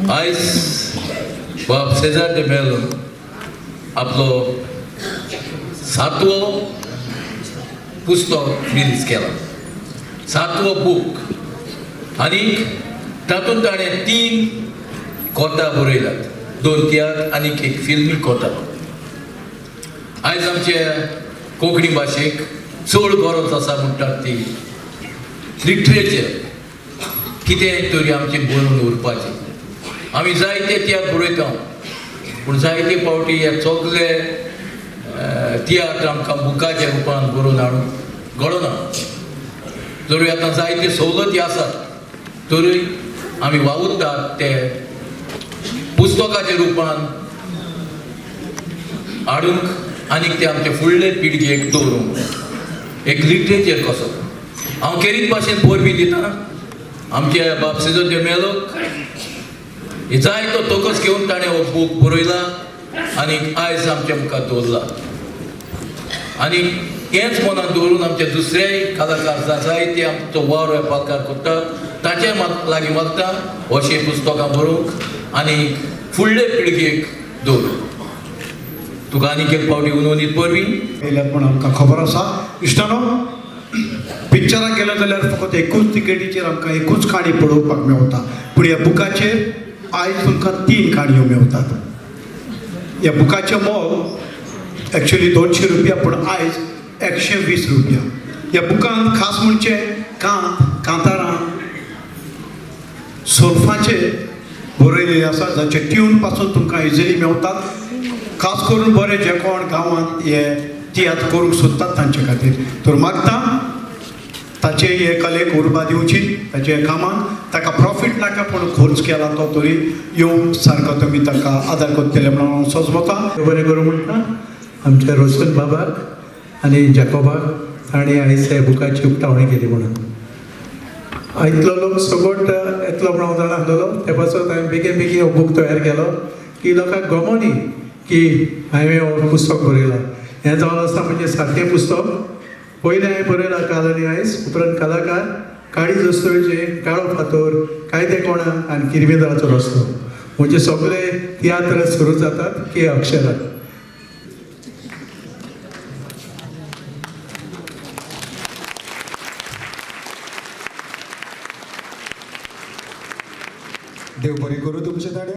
आयज बाब Cezar de Mello आपलो 7वो पुस्तक रिलीज केला, 7वो बूक, आनी तातूंत ताणें 3 कथा बरयल्यात, 2 तियात्र आनी एक फिल्मी कथा. आयज आमचे कोंकणी भाशेक चड गरज आसा म्हणटात ती लिटरेचर कितें तरी आमचें बरोवन उरपाचें. आमी जायते तियात्र बरयता, पूण जायते फावटी हे सगळे तियात्र आमकां बुकाच्या रुपान बरोवन हाडूंक घडना. जरूय आतां जायते सवलती आसात, तरूय आमी वावुरतात ते पुस्तकाच्या रुपान हाडूंक आनीक ते आमचे फुडले पिळगेक दवरूंक एक लिटरेचर कसो. हांव खेरीत भाशेन पोरबी दिता आमचे बाब सेजार de Mello. जायतो तोकस घेवन ताणें हो बूक बरयला आनी आयज आमच्या मुखार दवरला. आनी हेंच मनान दवरून आमचे दुसरेय कलाकार जायते आमचो वावर वेपारकार करतात, ताचे लागीं मागता अशीं पुस्तकां बरोवंक आनी फुडले पिळगेक दवरूंक. तुका आनीक एक फावटी उलोवनीत परबी येयल्यात म्हूण आमकां खबर आसा. इश्टानो, पिक्चराक गेलो जाल्यार फकत एकूच तिकेटीचेर आमकां एकूच काणी पळोवपाक मेवता, पूण ह्या बुकाचेर आयज तुमकां 3 काणयो मेवतात. ह्या बुकाचें मोल एक्चुली 200 रुपया, पूण आयज 120 रुपया. ह्या बुकांत खास म्हणजे कांतारां सोल्फाचे बरयलेले आसा, जाचे ट्यून पासून तुमकां इजिली मेवतात. खास करून बरे जे कोण गांवांत हे तियात्र करूंक सोदतात तांचे खातीर. तर मागता ताचे हे कलेक उर्बा दिवची, ताचे कामाक ताका प्रॉफीट नाका पूण खर्च केला तो तरी येवंक सारको तुमी ताका आदार करतले म्हणून हांव सोजमता. बरें करूं म्हणटा आमच्या रोशन बाबाक आनी जॅकोबाक, ताणें आयज हे बुकाची उक्तावणी केली म्हणून. इतलो लोक सगोट येतलो म्हणून हांव जाणासलो, ते पासून हांवें बेगीन बेगीन हो बूक तयार केलो की लोकांक गमोनी की हांवें हो पुस्तक बरयलां. हें जावन आसा म्हणजे सारकें पुस्तक. पयलें हांवें बरयलां काल आनी आयज, उपरांत कलाकार काळी दस्तोवेचे, काळो फातोर, कायदे कोणा आनी किरमेदाराचो रस्तो, म्हणजे सगळे तियात्र सुरू जातात के अक्षरात. देव बरें करूं तुमचे ताणे.